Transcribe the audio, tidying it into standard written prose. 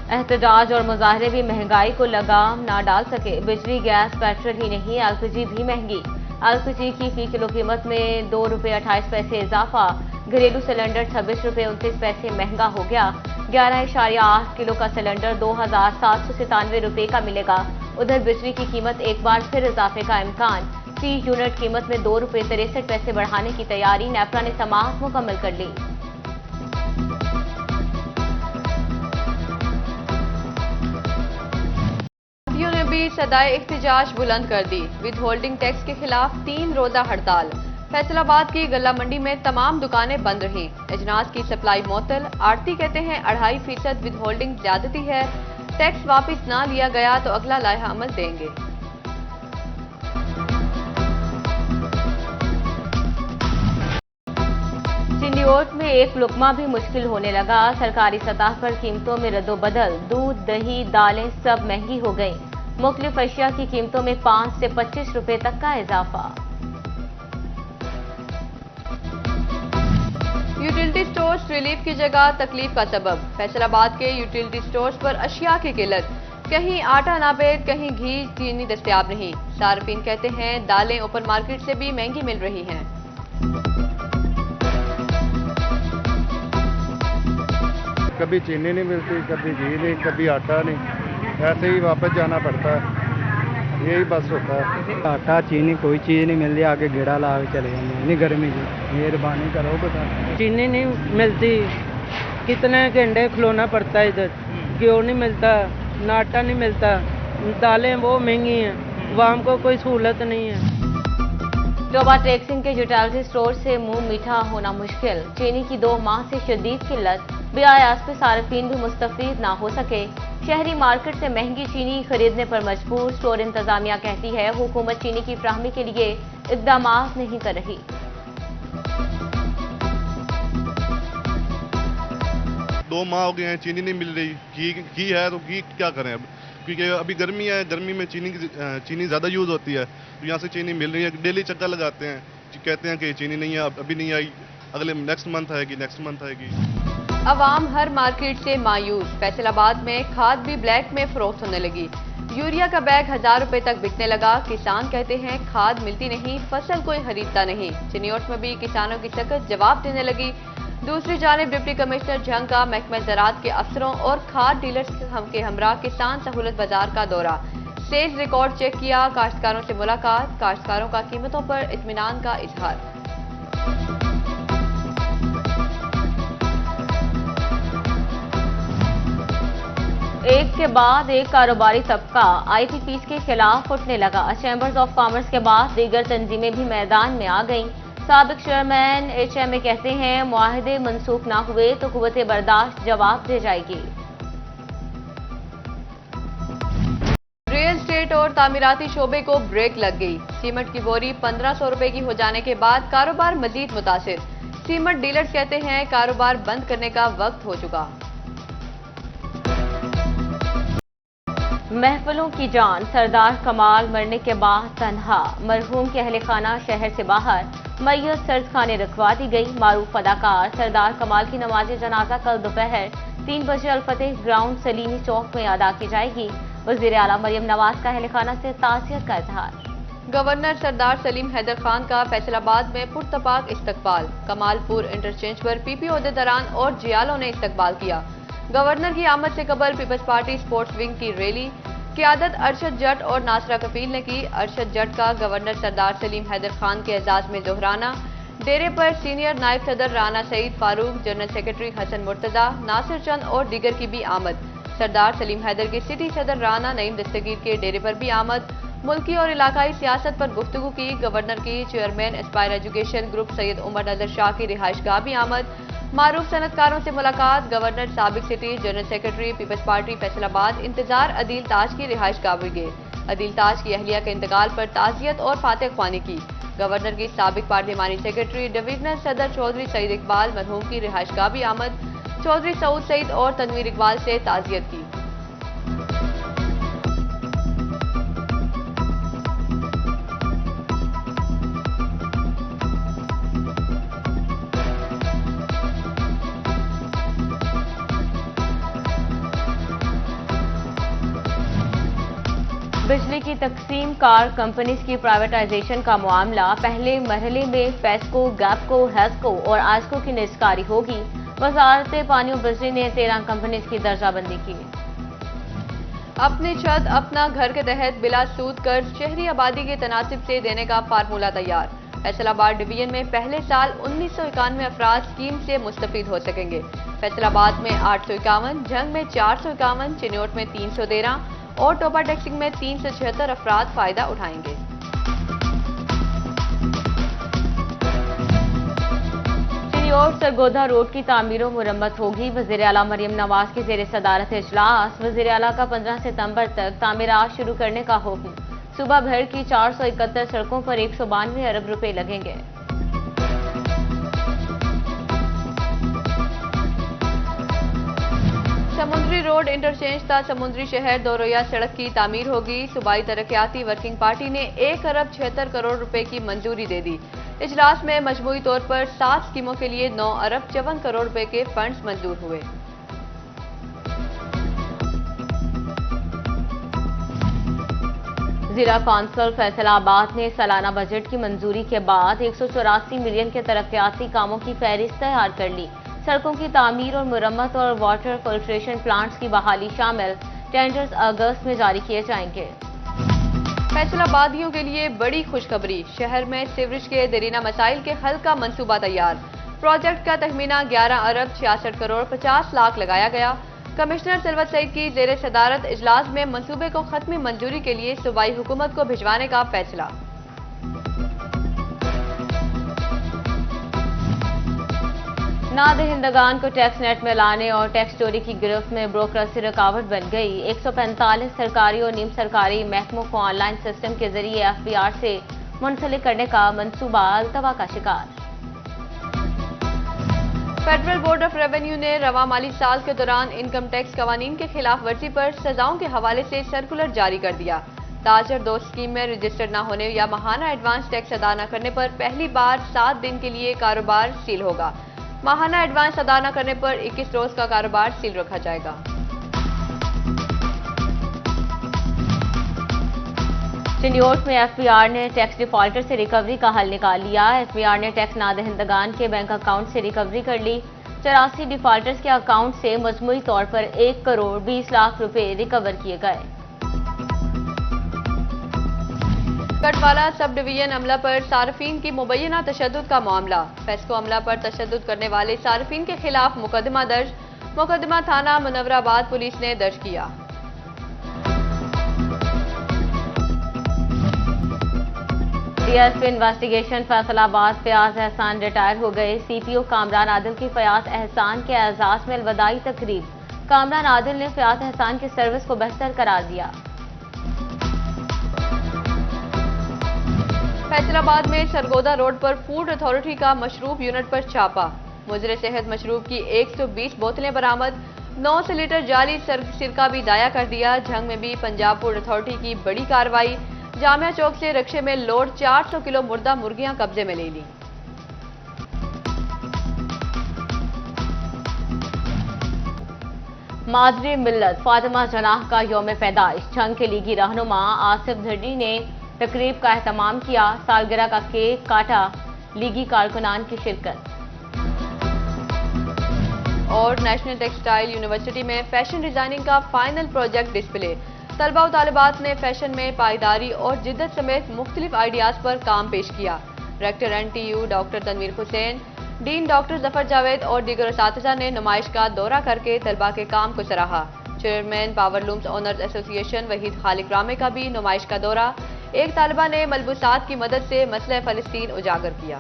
एहतजाज और मुजाहरे भी महंगाई को लगाम ना डाल सके। बिजली, गैस, पेट्रोल ही नहीं, एलपीजी भी महंगी। एलपीजी की फी किलो कीमत में ₹2.28 इजाफा। घरेलू सिलेंडर 26 रुपये 29 पैसे महंगा हो गया। 11.8 किलो का सिलेंडर 2,797 रुपये का मिलेगा। उधर बिजली की कीमत एक बार फिर इजाफे का इम्कान। फी यूनिट कीमत में ₹2.63 बढ़ाने की तैयारी नेपरा ने समाअत मुकम्मल कर ली। ने भी सदाए एहतजाज बुलंद कर दी। विद होल्डिंग टैक्स के खिलाफ 3 रोजा हड़ताल। फैसलाबाद की गल्ला मंडी में तमाम दुकानें बंद रहीं। अजनास की सप्लाई मुअत्तल। आड़ती कहते हैं 2.5% विद होल्डिंग ज्यादती है। टैक्स वापस ना लिया गया तो अगला लायहा अमल देंगे। चिंदीओट में एक लुकमा भी मुश्किल होने लगा। सरकारी सतह पर कीमतों में रद्दोबदल। दूध, दही, दालें सब महंगी हो गई। मुख्तलिफ अशिया की कीमतों में 5 से 25 रुपए तक का इजाफा। यूटिलिटी स्टोर्स रिलीफ की जगह तकलीफ का सबब। फैसलाबाद के यूटिलिटी स्टोर्स पर अशिया की किल्लत। कहीं आटा नापेद, कहीं घी, चीनी दस्तयाब नहीं। सार्फिन कहते हैं दालें ओपन मार्केट से भी महंगी मिल रही हैं। कभी चीनी नहीं मिलती, कभी घी नहीं, कभी आटा नहीं, ऐसे ही वापस जाना पड़ता है। यही बस होता है। आटा चीनी कोई चीज़ नहीं मिलती, आगे गेड़ा ला के चले जाते नहीं। गर्मी की मेहरबानी करो बता। चीनी नहीं मिलती, कितने घंटे खलोना पड़ता है इधर। घी नहीं मिलता, आटा नहीं मिलता, दालें वो महंगी हैं, वाम को कोई सहूलत नहीं है। डोबा टेक्सिंग के यूटिलिटी स्टोर से मुंह मीठा होना मुश्किल। चीनी की 2 माह से शदीद किल्लत। बियायास पे सार्फिन भी मुस्तफीद ना हो सके। शहरी मार्केट से महंगी चीनी खरीदने पर मजबूर। स्टोर इंतजामिया कहती है हुकूमत चीनी की फ्राहमी के लिए इकदाम नहीं कर रही। 2 माह हो गए हैं, चीनी नहीं मिल रही। घी है तो घी क्या करें अब, क्योंकि अभी गर्मी है, गर्मी में चीनी ज़्यादा यूज़ होती है, तो यहाँ से चीनी मिल रही है। डेली चक्कर लगाते हैं, कहते हैं कि चीनी नहीं है, अभी नहीं आई, अगले नेक्स्ट मंथ आएगी। अवाम हर मार्केट से मायूस। फैसलाबाद में खाद भी ब्लैक में फरोख्त होने लगी। यूरिया का बैग 1000 रुपए तक बिकने लगा। किसान कहते हैं खाद मिलती नहीं, फसल कोई खरीदता नहीं। चिन्योट में भी किसानों की सख्त जवाब देने लगी। दूसरी जानिब डिप्टी कमिश्नर जंग का महकमा ज़राअत के अफसरों और खाद डीलर्स के हमरा किसान सहूलत बाजार का दौरा। सेल्स रिकॉर्ड चेक किया। काश्तकारों से मुलाकात। काश्तकारों का कीमतों पर इत्मीनान का इजहार। एक के बाद एक कारोबारी तबका आईपीपीस के खिलाफ उठने लगा। चैंबर्स ऑफ कॉमर्स के बाद दीगर तंजीमें भी मैदान में आ गईं। साबिक चेयरमैन एचएमए कहते हैं मुआहदे मनसूख ना हुए तो कुव्वते बर्दाश्त जवाब दे जाएगी। रियल एस्टेट और तामीराती शोबे को ब्रेक लग गई। सीमेंट की बोरी 1500 रुपए की हो जाने के बाद कारोबार मजीद मुतासिर। सीमेंट डीलर्स कहते हैं कारोबार बंद करने का वक्त हो चुका। महफिलों की जान सरदार कमाल मरने के बाद तन्हा। मरहूम के अहले खाना शहर से बाहर। मैयत सर्द खाने रखवा दी गई। मारूफ अदाकार सरदार कमाल की नमाज जनाजा कल दोपहर 3 बजे अल-फतेह ग्राउंड सलीमी चौक में अदा की जाएगी। वज़ीर आला मरियम नवाज का अहले खाना से ताज़ियत का इजहार। गवर्नर सरदार सलीम हैदर खान का फैसलाबाद में पुरतपाक इस्तकबाल। कमालपुर इंटरचेंज पर पीपी ओहदेदारान और जियालों ने इस्तकबाल किया। गवर्नर की आमद से कबल पीपल्स पार्टी स्पोर्ट्स विंग की रैली क़ियादत अरशद जट और नासरा कफील ने की। अरशद जट का गवर्नर सरदार सलीम हैदर खान के एजाज में दोहराना। डेरे पर सीनियर नायब सदर राना सईद फारूक, जनरल सेक्रेटरी हसन मुर्तजा, नासिर चंद और दीगर की भी आमद। सरदार सलीम हैदर के सिटी सदर राना नईम दस्तगीर के डेरे पर भी आमद। मुल्की और इलाकाई सियासत पर गुफ्तगू की। गवर्नर की chairman Aspire Education Group Syed Umar Nazar Shah की रिहाइशगाह भी आमद। मारूफ सनतकारों से मुलाकात। गवर्नर साबिक city general secretary Peoples Party Faisalabad इंतजार अदील ताज की रिहाइशगाह भी गए। अदील ताज की अहलिया के इंतकाल पर ताज़ियत और फातह ख्वानी की। गवर्नर की साबिक पार्लिमानी सेक्रेटरी डिवीजनल सदर चौधरी सईद इकबाल मरहूम की रिहाइशगाह भी आमद। चौधरी सऊद सईद और तनवीर इकबाल से ताज़ियत की। बिजली की तकसीम कार कंपनीज की प्राइवेटाइजेशन का मामला पहले मरहले में फेस्को, गैपको, हेस्को और आस्को की निस्कारी होगी। वजारत पानी और बिजली ने 13 कंपनीज की दर्जाबंदी की। अपनी छत अपना घर के तहत बिला सूद कर्ज शहरी आबादी के तनासिब से देने का फार्मूला तैयार। फैसलाबाद डिवीजन में पहले साल 1991 अफराद स्कीम से मुस्तफीद हो सकेंगे। फैसलाबाद में 851, झंग में 451, चिन्योट में 313 और टोपा टैक्सिंग में 376 अफराद फायदा उठाएंगे। चिन्योट सरगोधा रोड की तामीर और मुरम्मत होगी। वज़ीर आला मरियम नवाज की ज़ेर सदारत इजलास। वज़ीर आला का 15 सितंबर तक तामीरात शुरू करने का हुक्म। सूबा भर की 471 सड़कों पर 192 अरब रुपए लगेंगे। समुद्री रोड इंटरचेंज ता समुद्री शहर दोरोया सड़क की तामीर होगी। सूबाई तरक्याती वर्किंग पार्टी ने 1 अरब 76 करोड़ रुपए की मंजूरी दे दी। इजलास में मजमूई तौर पर 7 स्कीमों के लिए 9 अरब 54 करोड़ रुपए के फंड्स मंजूर हुए। जिला कौंसिल फैसलाबाद ने सालाना बजट की मंजूरी के बाद 184 मिलियन के तरक्याती कामों की फहरिस्त तैयार कर ली। सड़कों की तामीर और मुरम्मत और वाटर फिल्ट्रेशन प्लांट्स की बहाली शामिल टेंडर्स अगस्त में जारी किए जाएंगे। फैसलाबादियों के लिए बड़ी खुशखबरी, शहर में सीवरेज के देरीना मसाइल के हल का मंसूबा तैयार। प्रोजेक्ट का तखमीना 11 अरब 66 करोड़ 50 लाख लगाया गया। कमिश्नर सिलवत सईद की जेर सदारत इजलास में मंसूबे को खत्मी मंजूरी के लिए सूबाई हुकूमत को भिजवाने का फैसला। नादहिंदगान को टैक्स नेट में लाने और टैक्स चोरी की गिरफ्त में ब्रोकरेसी रुकावट बन गई। 145 सरकारी और नीम सरकारी महकमों को ऑनलाइन सिस्टम के जरिए FBR से मुंसलिक करने का मंसूबा अल्तवा का शिकार। फेडरल बोर्ड ऑफ रेवेन्यू ने रवा माली साल के दौरान इनकम टैक्स कवानीन के खिलाफ वर्जी पर सजाओं के हवाले से सर्कुलर जारी कर दिया। ताजर दोस्त स्कीम में रजिस्टर्ड न होने या माहाना एडवांस टैक्स अदा न करने पर पहली बार 7 दिन के लिए कारोबार सील होगा। माहाना एडवांस अदा न करने पर 21 रोज का कारोबार सील रखा जाएगा। चिन्योट में FBR ने टैक्स डिफॉल्टर से रिकवरी का हल निकाल लिया। FBR ने टैक्स नादहिंदगान के बैंक अकाउंट से रिकवरी कर ली। 84 डिफॉल्टर्स के अकाउंट से मजमूई तौर पर 1 करोड़ 20 लाख रुपए रिकवर किए गए। कटवाला सब डिवीजन अमला पर सार्फिन की मुबैना तशद्दुद का मामला। फेस्को अमला पर तशद्दुद करने वाले सार्फिन के खिलाफ मुकदमा दर्ज। मुकदमा थाना मुनव्वराबाद पुलिस ने दर्ज किया। DSP इन्वेस्टिगेशन फैसलाबाद फयाज एहसान रिटायर हो गए। CPO कामरान आदिल की फयाज एहसान के एजाज में अलविदाई तकरीब। कामरान आदिल ने फयाज एहसान की सर्विस को बेहतर करार दिया। फैसलाबाद में सरगोदा रोड पर फूड अथॉरिटी का मशरूब यूनिट पर छापा। मुजरे सेहत मशरूब की 120 बोतलें बरामद। 900 लीटर जाली सिरका भी दाया कर दिया। झंग में भी पंजाब फूड अथॉरिटी की बड़ी कार्रवाई। जामिया चौक से रक्शे में लोड 400 किलो मुर्दा मुर्गियां कब्जे में ले ली। मादरी मिल्लत फातिमा जनाह का यौम पैदाइश। झंग के लीगी रहनुमा आसिफ धड़ी ने तकरीब का एहतमाम किया। सालगिरह का केक काटा। लीगी कारकुनान की शिरकत। और नेशनल टेक्सटाइल यूनिवर्सिटी में फैशन डिजाइनिंग का फाइनल प्रोजेक्ट डिस्प्ले। तलबा और तालिबात ने फैशन में पायदारी और जिद्दत समेत मुख्तलिफ आइडियाज पर काम पेश किया। Rector NTU doctor Tanveer Hussain, dean doctor Zafar Javed और दीगर असातिज़ा ने नुमाइश का दौरा करके तलबा के काम को सराहा। Chairman power looms owners association Waheed Khaliq Rame का भी नुमाइश का दौरा। एक तालिबा ने मलबूसात की मदद से मसला फ़लस्तीन उजागर किया।